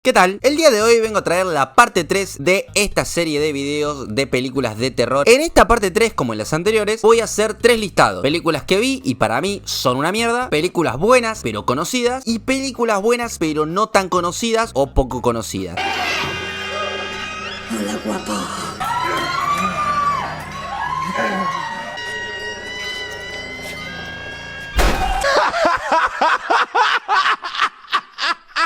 ¿Qué tal? El día de hoy vengo a traer la parte 3 de esta serie de videos de películas de terror. En esta parte 3, como en las anteriores, voy a hacer 3 listados. Películas que vi y para mí son una mierda, películas buenas pero conocidas y películas buenas pero no tan conocidas o poco conocidas. Hola, guapo.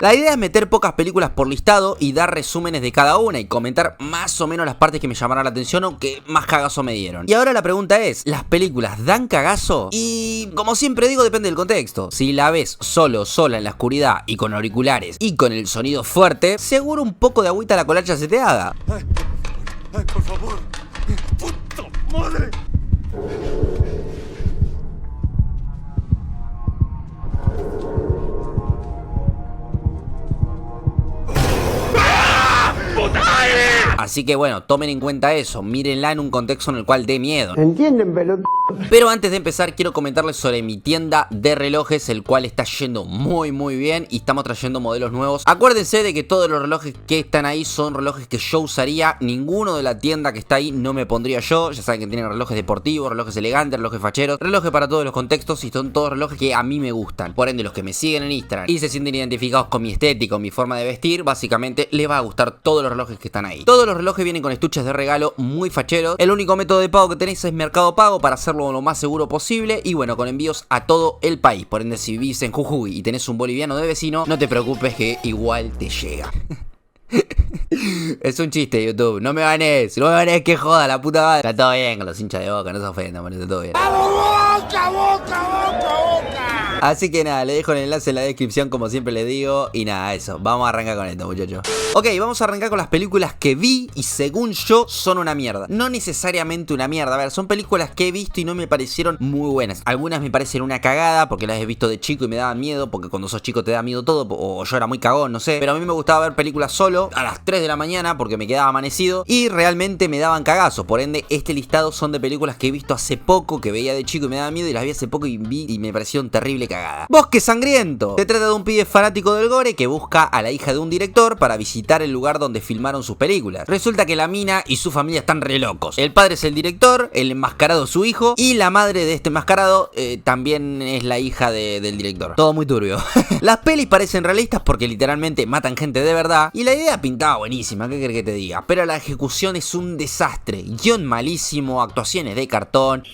La idea es meter pocas películas por listado y dar resúmenes de cada una y comentar más o menos las partes que me llamaron la atención o que más cagazo me dieron. Y ahora la pregunta es, ¿las películas dan cagazo? Y como siempre digo, depende del contexto. Si la ves sola en la oscuridad y con auriculares y con el sonido fuerte, seguro un poco de agüita a la colacha se te haga. Ay, por favor. ¡Puta madre! Así que bueno, tomen en cuenta eso, mírenla en un contexto en el cual dé miedo. ¿Entienden, pelotudo? Pero antes de empezar quiero comentarles sobre mi tienda de relojes, el cual está yendo muy bien y estamos trayendo modelos nuevos. Acuérdense de que todos los relojes que están ahí son relojes que yo usaría, ninguno de la tienda que está ahí no me pondría yo. Ya saben que tienen relojes deportivos, relojes elegantes, relojes facheros, relojes para todos los contextos y son todos relojes que a mí me gustan. Por ende, los que me siguen en Instagram y se sienten identificados con mi estética o mi forma de vestir, básicamente les va a gustar todos los relojes que están ahí. Todos los relojes vienen con estuches de regalo muy facheros. El único método de pago que tenéis es Mercado Pago para hacerlo lo más seguro posible y bueno, con envíos a todo el país. Por ende, si vivís en Jujuy y tenés un boliviano de vecino, no te preocupes que igual te llega. Es un chiste, YouTube, no me banes, no me banes, que joda, la puta madre. Está todo bien con los hinchas de Boca, no se ofendan, está todo bien. ¡Vamos, Boca, Boca, Boca, Boca! Así que nada, le dejo el enlace en la descripción como siempre les digo. Y nada, eso, vamos a arrancar con esto, muchachos. Ok, vamos a arrancar con las películas que vi y según yo son una mierda. No necesariamente una mierda, a ver, son películas que he visto y no me parecieron muy buenas. Algunas me parecen una cagada porque las he visto de chico y me daban miedo, porque cuando sos chico te da miedo todo, o yo era muy cagón, no sé. Pero a mí me gustaba ver películas solo a las 3 de la mañana porque me quedaba amanecido y realmente me daban cagazos. Por ende, este listado son de películas que he visto hace poco, que veía de chico y me daban miedo, y las vi hace poco y vi y me parecieron terrible cagada. Bosque Sangriento. Se trata de un pibe fanático del gore que busca a la hija de un director para visitar el lugar donde filmaron sus películas. Resulta que la mina y su familia están re locos. El padre es el director, el enmascarado es su hijo y la madre de este enmascarado también es la hija del director. Todo muy turbio. Las pelis parecen realistas porque literalmente matan gente de verdad y la idea pintaba buenísima, ¿qué querés que te diga? Pero la ejecución es un desastre. Guión malísimo, actuaciones de cartón.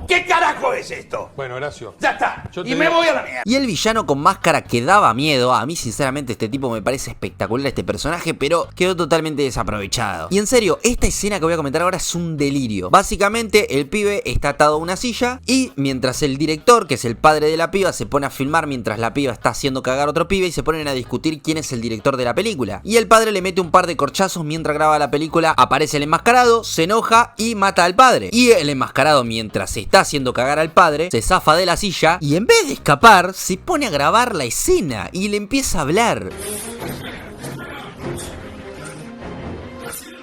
¿Qué carajo es esto? Bueno, Horacio. Ya está. Yo te Y me digo- voy a la mierda. Y el villano con máscara que daba miedo. A mí sinceramente este tipo me parece espectacular, este personaje, pero quedó totalmente desaprovechado. Y en serio, esta escena que voy a comentar ahora es un delirio. Básicamente el pibe está atado a una silla y mientras el director, que es el padre de la piba, se pone a filmar mientras la piba está haciendo cagar a otro pibe y se ponen a discutir quién es el director de la película. Y el padre le mete un par de corchazos mientras graba la película, aparece el enmascarado, se enoja y mata al padre. Y el enmascarado, mientras se está haciendo cagar al padre, se zafa de la silla y en vez de escapar se pone a grabar la escena y le empieza a hablar.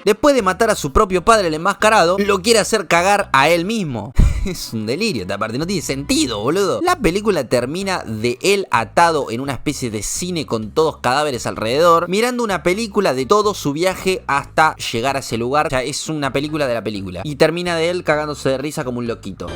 Después de matar a su propio padre, el enmascarado lo quiere hacer cagar a él mismo. Es un delirio, aparte, no tiene sentido, boludo. La película termina de él atado en una especie de cine con todos cadáveres alrededor, mirando una película de todo su viaje hasta llegar a ese lugar. O sea, es una película de la película. Y termina de él cagándose de risa como un loquito.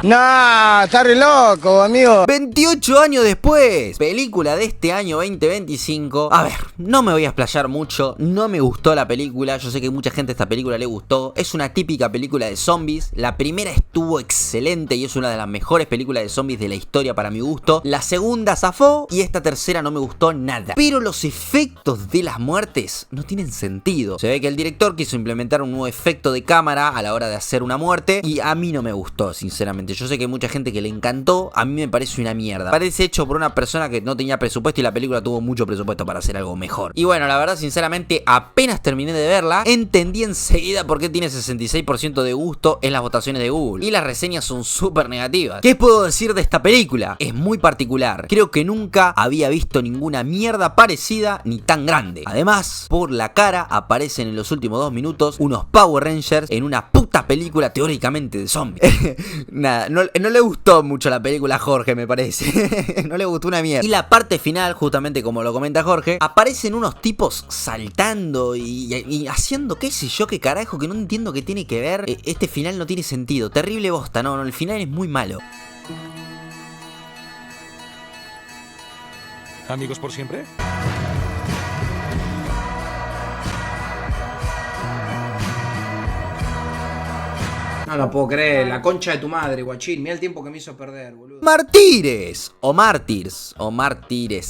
Nah, está re loco, amigo. 28 años después, película de este año 2025. A ver, no me voy a explayar mucho, no me gustó la película. Yo sé que mucha gente a esta película le gustó. Es una típica película de zombies. La primera estuvo excelente y es una de las mejores películas de zombies de la historia para mi gusto. La segunda zafó y esta tercera no me gustó nada. Pero los efectos de las muertes no tienen sentido. Se ve que el director quiso implementar un nuevo efecto de cámara a la hora de hacer una muerte y a mí no me gustó, sinceramente. sinceramente. Yo sé que hay mucha gente que le encantó, a mí me parece una mierda. Parece hecho por una persona que no tenía presupuesto y la película tuvo mucho presupuesto para hacer algo mejor. Y bueno, la verdad, sinceramente, apenas terminé de verla, entendí enseguida por qué tiene 66% de gusto en las votaciones de Google. Y las reseñas son súper negativas. ¿Qué puedo decir de esta película? Es muy particular. Creo que nunca había visto ninguna mierda parecida ni tan grande. Además, por la cara aparecen en los últimos 2 minutos unos Power Rangers en una puta película teóricamente de zombies. Nada, no le gustó mucho la película a Jorge, me parece. No le gustó una mierda. Y la parte final, justamente como lo comenta Jorge, aparecen unos tipos saltando y haciendo qué sé yo, qué carajo, que no entiendo qué tiene que ver. Este final no tiene sentido. Terrible bosta, no, el final es muy malo. ¿Amigos por siempre? No lo puedo creer, la concha de tu madre, guachín. Mira el tiempo que me hizo perder, boludo. Martires, o Mártires,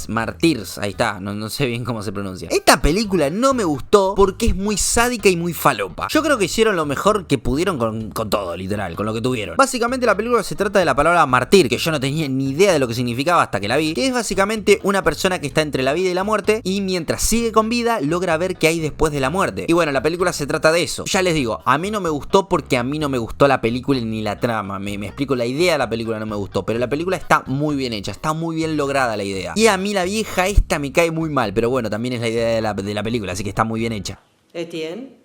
Martyrs, ahí está, no sé bien cómo se pronuncia. Esta película no me gustó porque es muy sádica y muy falopa. Yo creo que hicieron lo mejor que pudieron con todo, literal, con lo que tuvieron. Básicamente la película se trata de la palabra martir, que yo no tenía ni idea de lo que significaba hasta que la vi, que es básicamente una persona que está entre la vida y la muerte y mientras sigue con vida logra ver qué hay después de la muerte. Y bueno, la película se trata de eso. Ya les digo, a mí no me gustó porque a mí no me gustó la película ni la trama. Me explico, la idea de la película no me gustó, pero la película está muy bien hecha, está muy bien lograda la idea. Y a mí la vieja esta me cae muy mal, pero bueno, también es la idea de la película, así que está muy bien hecha. Etienne,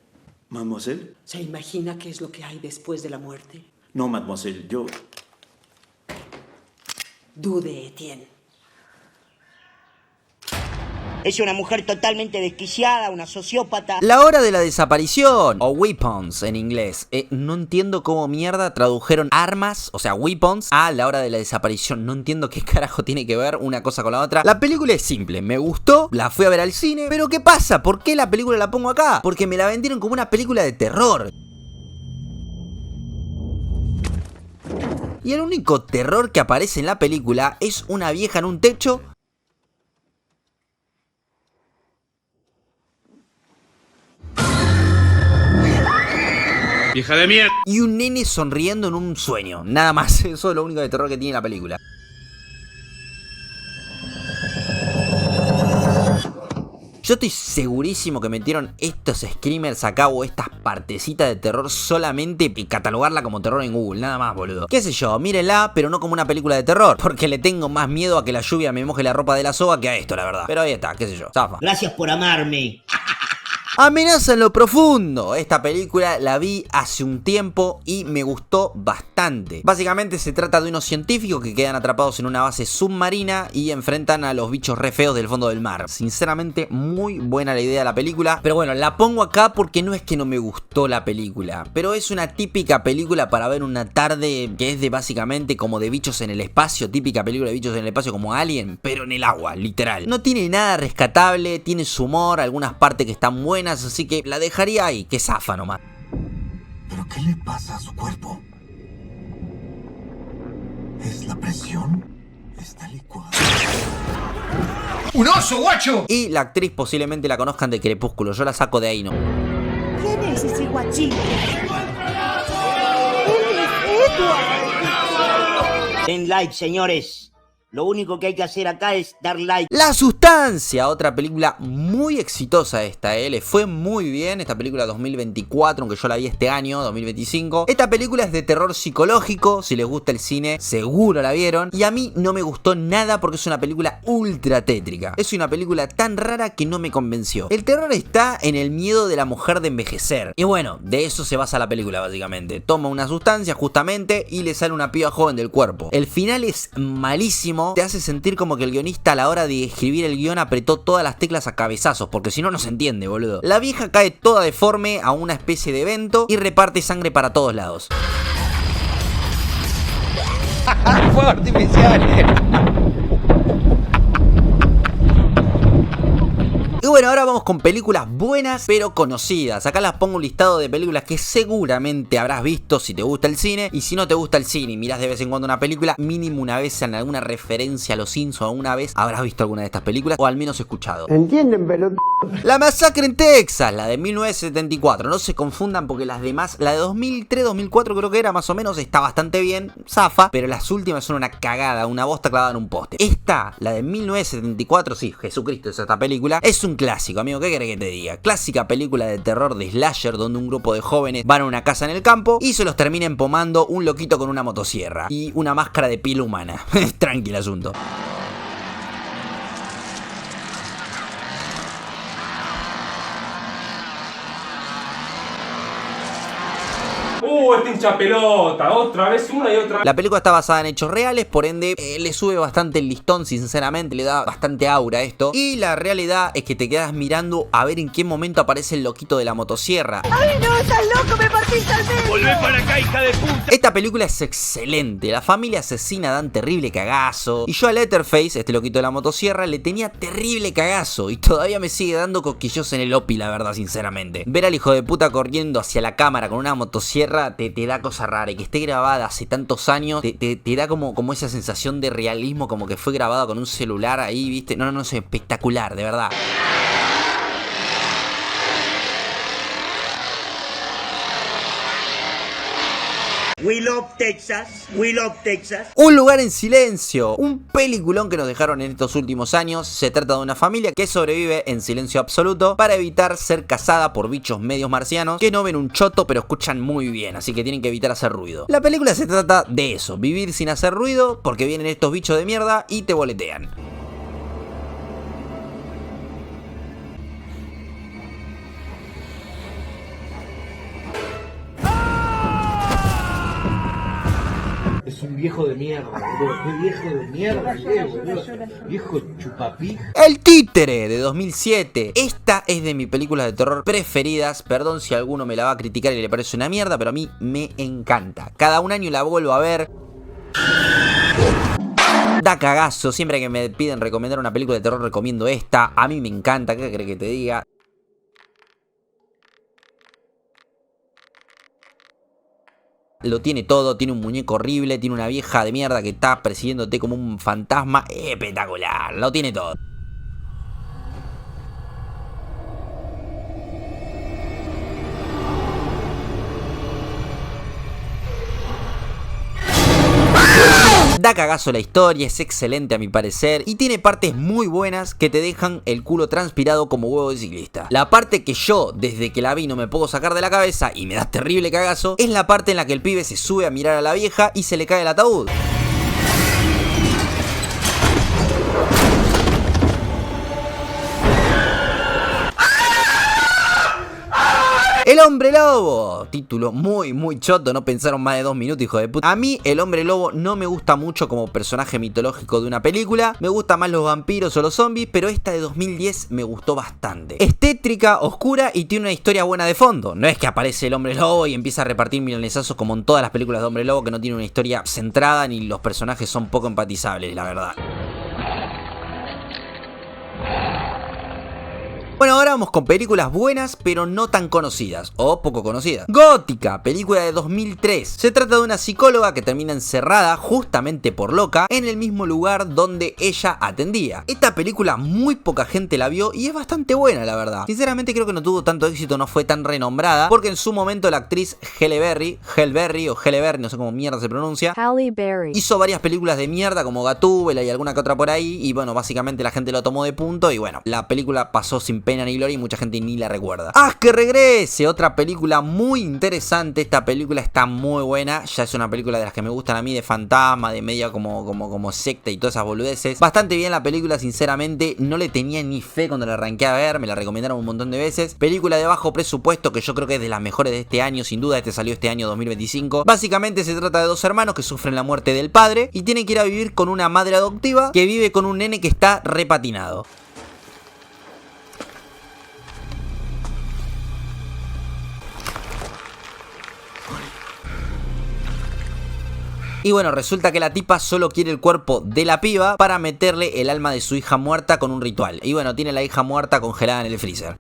Mademoiselle? ¿se imagina qué es lo que hay después de la muerte? No, mademoiselle, yo... Dude, Etienne. Es una mujer totalmente desquiciada, una sociópata. La hora de la desaparición, o weapons en inglés. No entiendo cómo mierda tradujeron armas, o sea, weapons, a la hora de la desaparición. No entiendo qué carajo tiene que ver una cosa con la otra. La película es simple, me gustó, la fui a ver al cine. Pero ¿qué pasa? ¿Por qué la película la pongo acá? Porque me la vendieron como una película de terror. Y el único terror que aparece en la película es una vieja en un techo ¡Hija de mierda! y un nene sonriendo en un sueño. Nada más, eso es lo único de terror que tiene la película. Yo estoy segurísimo que metieron estos screamers acá o estas partecitas de terror solamente y catalogarla como terror en Google, nada más, boludo. Qué sé yo, mírenla, pero no como una película de terror, porque le tengo más miedo a que la lluvia me moje la ropa de la soga que a esto, la verdad. Pero ahí está, qué sé yo, zafa. Gracias por amarme. Amenaza en lo profundo. Esta película la vi hace un tiempo y me gustó bastante. Básicamente se trata de unos científicos que quedan atrapados en una base submarina y enfrentan a los bichos re feos del fondo del mar. Sinceramente, muy buena la idea de la película. Pero bueno, la pongo acá porque no es que no me gustó la película, pero es una típica película para ver una tarde que es de básicamente como de bichos en el espacio. Típica película de bichos en el espacio como Alien, pero en el agua, literal. No tiene nada rescatable, tiene su humor, algunas partes que están buenas, así que la dejaría ahí, que zafa nomás. ¿Pero qué le pasa a su cuerpo? ¿Es la presión? Está licuada. ¡Un oso, guacho! Y la actriz posiblemente la conozcan de Crepúsculo, yo la saco de ahí, ¿no? ¿Quién es ese guachín? Den like, señores. Lo único que hay que hacer acá es dar like. La Sustancia, otra película muy exitosa esta, le fue muy bien esta película 2024, aunque yo la vi este año, 2025. Esta película es de terror psicológico, si les gusta el cine seguro la vieron. Y a mí no me gustó nada porque es una película ultra tétrica. Es una película tan rara que no me convenció. El terror está en el miedo de la mujer de envejecer. Y bueno, de eso se basa la película básicamente. Toma una sustancia justamente y le sale una piba joven del cuerpo. El final es malísimo. Te hace sentir como que el guionista a la hora de escribir el guión apretó todas las teclas a cabezazos, porque si no, no se entiende, boludo. La vieja cae toda deforme a una especie de evento y reparte sangre para todos lados. ¡Fuego artificial! Y bueno, ahora vamos con películas buenas pero conocidas. Acá las pongo un listado de películas que seguramente habrás visto si te gusta el cine. Y si no te gusta el cine y mirás de vez en cuando una película, mínimo una vez en alguna referencia a los Simpsons, alguna vez habrás visto alguna de estas películas o al menos escuchado. ¿Entienden, pelotudo? La Masacre en Texas, la de 1974. No se confundan porque las demás, la de 2003, 2004 creo que era más o menos, está bastante bien, zafa, pero las últimas son una cagada, una bosta clavada en un poste. Esta, la de 1974, sí, Jesucristo es esta película, es un clásico, amigo, ¿qué querés que te diga? Clásica película de terror de slasher donde un grupo de jóvenes van a una casa en el campo y se los termina empomando un loquito con una motosierra y una máscara de piel humana. Tranquilo asunto. Este hincha pelota, otra vez una y otra vez. La película está basada en hechos reales, por ende le sube bastante el listón, sinceramente, le da bastante aura a esto. Y la realidad es que te quedas mirando a ver en qué momento aparece el loquito de la motosierra. ¡Ay, no, estás loco! ¡Me partiste al medio! ¡Volvé para acá, hija de puta! Esta película es excelente, la familia asesina dan terrible cagazo. Y yo a Letterface, este loquito de la motosierra, le tenía terrible cagazo. Y todavía me sigue dando cosquillos en el opi, la verdad, sinceramente. Ver al hijo de puta corriendo hacia la cámara con una motosierra te da cosa rara. Y que esté grabada hace tantos años te da como esa sensación de realismo, como que fue grabada con un celular ahí, ¿viste? No sé, espectacular, de verdad. We love Texas, we love Texas. Un lugar en silencio, un peliculón que nos dejaron en estos últimos años. Se trata de una familia que sobrevive en silencio absoluto para evitar ser cazada por bichos medios marcianos que no ven un choto pero escuchan muy bien, así que tienen que evitar hacer ruido. La película se trata de eso, vivir sin hacer ruido porque vienen estos bichos de mierda y te boletean. Es un viejo de mierda, boludo. Qué viejo de mierda, boludo. Viejo chupapí. El Títere de 2007. Esta es de mis películas de terror preferidas. Perdón si alguno me la va a criticar y le parece una mierda, pero a mí me encanta. Cada un año la vuelvo a ver. Da cagazo. Siempre que me piden recomendar una película de terror recomiendo esta. A mí me encanta. ¿Qué crees que te diga? Lo tiene todo, tiene un muñeco horrible, tiene una vieja de mierda que está persiguiéndote como un fantasma. Espectacular, lo tiene todo. Da cagazo la historia, es excelente a mi parecer y tiene partes muy buenas que te dejan el culo transpirado como huevo de ciclista. La parte que yo, desde que la vi, no me puedo sacar de la cabeza y me da terrible cagazo, es la parte en la que el pibe se sube a mirar a la vieja y se le cae el ataúd. El Hombre Lobo, título muy choto, no pensaron más de 2 minutos, hijo de puta. A mí el Hombre Lobo no me gusta mucho como personaje mitológico de una película, me gustan más los vampiros o los zombies, pero esta de 2010 me gustó bastante. Es tétrica, oscura y tiene una historia buena de fondo. No es que aparece el Hombre Lobo y empieza a repartir milanesazos como en todas las películas de Hombre Lobo, que no tiene una historia centrada ni los personajes son poco empatizables, la verdad. Bueno, ahora vamos con películas buenas pero no tan conocidas o poco conocidas. Gótica, película de 2003. Se trata de una psicóloga que termina encerrada justamente por loca en el mismo lugar donde ella atendía. Esta película muy poca gente la vio y es bastante buena, la verdad. Sinceramente creo que no tuvo tanto éxito, no fue tan renombrada porque en su momento la actriz Halle Berry, no sé cómo mierda se pronuncia, Halle Berry, hizo varias películas de mierda como Gatúbela y alguna que otra por ahí y bueno, básicamente la gente lo tomó de punto y bueno, la película pasó sin pena ni gloria y mucha gente ni la recuerda. ¡Ah, que regrese! Otra película muy interesante. Esta película está muy buena. Ya es una película de las que me gustan a mí, de fantasma, de media como secta y todas esas boludeces. Bastante bien la película, sinceramente. No le tenía ni fe cuando la arranqué a ver. Me la recomendaron un montón de veces. Película de bajo presupuesto que yo creo que es de las mejores de este año. Sin duda, este salió este año 2025. Básicamente se trata de dos hermanos que sufren la muerte del padre y tienen que ir a vivir con una madre adoptiva que vive con un nene que está repatinado. Y bueno, resulta que la tipa solo quiere el cuerpo de la piba para meterle el alma de su hija muerta con un ritual. Y bueno, tiene la hija muerta congelada en el freezer.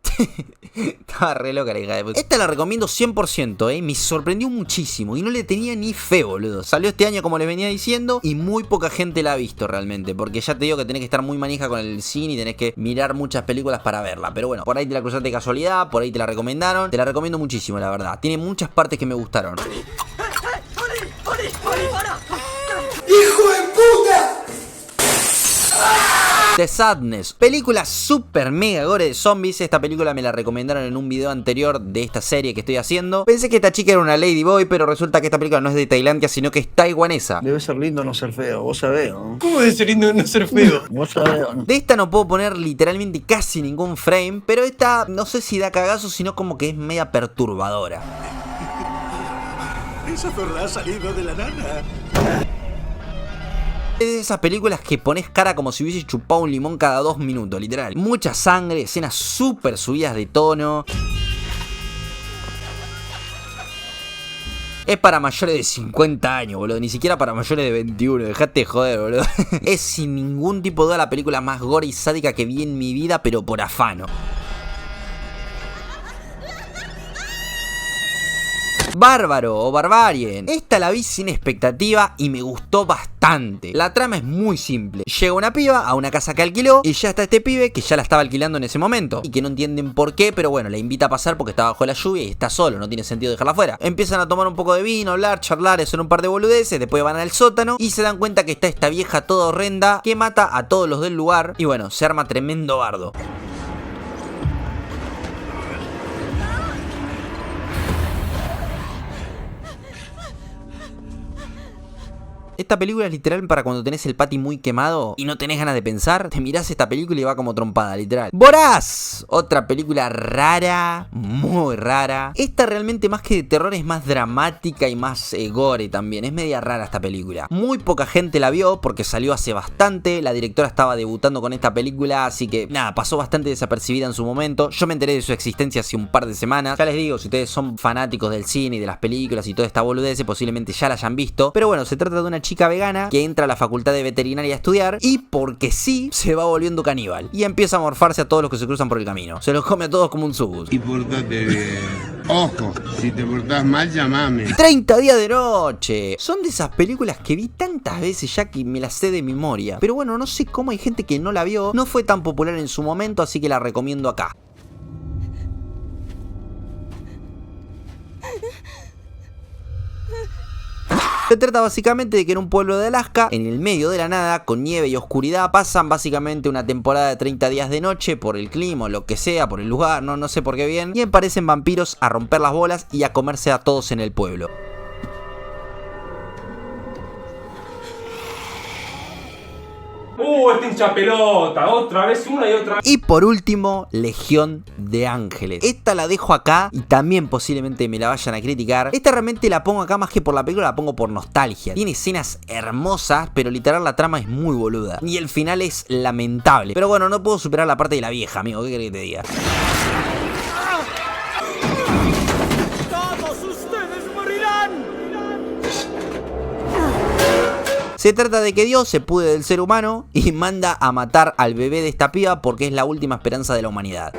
Estaba re loca la hija de puta. Esta la recomiendo 100%, me sorprendió muchísimo y no le tenía ni fe, boludo. Salió este año como les venía diciendo y muy poca gente la ha visto realmente, porque ya te digo que tenés que estar muy manija con el cine y tenés que mirar muchas películas para verla. Pero bueno, por ahí te la cruzaste de casualidad, por ahí te la recomendaron. Te la recomiendo muchísimo, la verdad. Tiene muchas partes que me gustaron. ¡Hijo de puta! The Sadness, película super mega gore de zombies. Esta película me la recomendaron en un video anterior de esta serie que estoy haciendo. Pensé que esta chica era una ladyboy, pero resulta que esta película no es de Tailandia, sino que es taiwanesa. Debe ser lindo no ser feo, vos sabés, ¿no? ¿Cómo debe ser lindo no ser feo? Vos sabés, ¿no? De esta no puedo poner literalmente casi ningún frame, pero esta no sé si da cagazo, sino como que es media perturbadora. Esa zorra ha salido de la nana. Es de esas películas que pones cara como si hubiese chupado un limón cada 2 minutos, literal. Mucha sangre, escenas súper subidas de tono. Es para mayores de 50 años, boludo. Ni siquiera para mayores de 21. Dejate de joder, boludo. Es sin ningún tipo de duda la película más gore y sádica que vi en mi vida, pero por afano. Bárbaro o Barbarian. Esta la vi sin expectativa y me gustó bastante. La trama es muy simple. Llega una piba a una casa que alquiló y ya está este pibe que ya la estaba alquilando en ese momento y que no entienden por qué, pero bueno, la invita a pasar porque está bajo la lluvia y está solo, no tiene sentido dejarla afuera. Empiezan a tomar un poco de vino, hablar, charlar, hacer un par de boludeces, después van al sótano y se dan cuenta que está esta vieja toda horrenda que mata a todos los del lugar y bueno, se arma tremendo bardo. Esta película es literal para cuando tenés el pati muy quemado y no tenés ganas de pensar, te mirás esta película y va como trompada, literal. ¡Voraz! Otra película rara, muy rara. Esta realmente más que de terror es más dramática y más gore también. Es media rara esta película. Muy poca gente la vio porque salió hace bastante. La directora estaba debutando con esta película, así que nada, pasó bastante desapercibida en su momento. Yo me enteré de su existencia hace un par de semanas. Ya les digo, si ustedes son fanáticos del cine y de las películas y toda esta boludez, posiblemente ya la hayan visto. Pero bueno, se trata de una chica vegana que entra a la facultad de veterinaria a estudiar y porque sí, se va volviendo caníbal y empieza a morfarse a todos los que se cruzan por el camino. Se los come a todos como un subus. Y portate bien. Ojo, si te portás mal, llamame. 30 días de noche. Son de esas películas que vi tantas veces ya que me las sé de memoria. Pero bueno, no sé cómo hay gente que no la vio. No fue tan popular en su momento, así que la recomiendo acá. Se trata básicamente de que en un pueblo de Alaska, en el medio de la nada, con nieve y oscuridad, pasan básicamente una temporada de 30 días de noche por el clima o lo que sea, por el lugar, no sé por qué bien, y aparecen vampiros a romper las bolas y a comerse a todos en el pueblo. Este hincha pelota, otra vez una y otra vez. Y por último, Legión de Ángeles. Esta la dejo acá y también posiblemente me la vayan a criticar. Esta realmente la pongo acá más que por la película, la pongo por nostalgia. Tiene escenas hermosas, pero literal la trama es muy boluda. Y el final es lamentable. Pero bueno, no puedo superar la parte de la vieja, amigo. ¿Qué querés que te diga? ¡Todos ustedes morirán! Se trata de que Dios se pude del ser humano y manda a matar al bebé de esta piba porque es la última esperanza de la humanidad.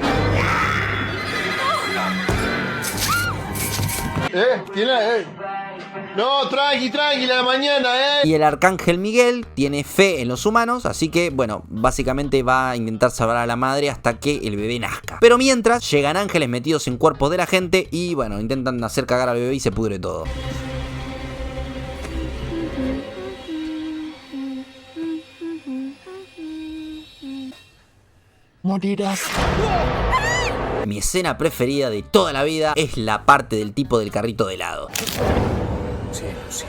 No, tranqui, la mañana, Y el arcángel Miguel tiene fe en los humanos, así que, bueno, básicamente va a intentar salvar a la madre hasta que el bebé nazca. Pero mientras, llegan ángeles metidos en cuerpos de la gente y, bueno, intentan hacer cagar al bebé y se pudre todo. Morirás. Mi escena preferida de toda la vida es la parte del tipo del carrito de helado. Cielos.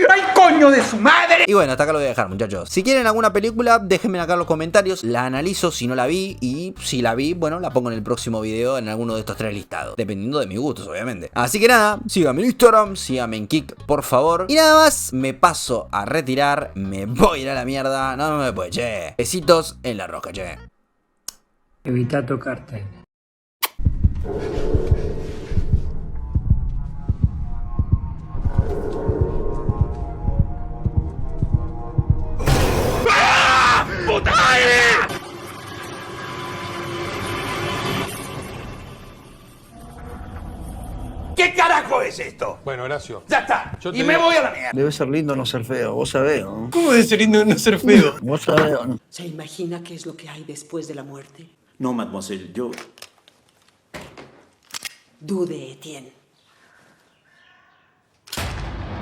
¡Ay, coño de su madre! Y bueno, hasta acá lo voy a dejar, muchachos. Si quieren alguna película, déjenme acá en los comentarios. La analizo si no la vi. Y si la vi, bueno, la pongo en el próximo video en alguno de estos 3 listados. Dependiendo de mis gustos, obviamente. Así que nada, síganme en Instagram, síganme en Kik, por favor. Y nada más, me paso a retirar. Me voy a ir a la mierda. No me puede, che. Besitos en la rosca, che. Evita tocarte. madre! ¿Qué carajo es esto? Bueno, Horacio. Ya está. Yo te Y me digo- voy a la mierda. Debe ser lindo no ser feo, vos sabés, ¿no? ¿Cómo debe ser lindo no ser feo? Vos sabés, ¿no? ¿Se imagina qué es lo que hay después de la muerte? No, mademoiselle, yo... Dude, Etienne.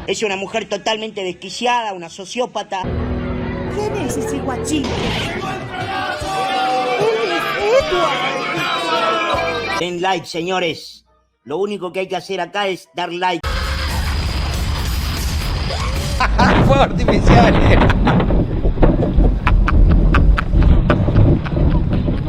Es una mujer totalmente desquiciada, una sociópata. ¿Quién es ese guachín? Den like, señores. Lo único que hay que hacer acá es dar like. Fuego artificial.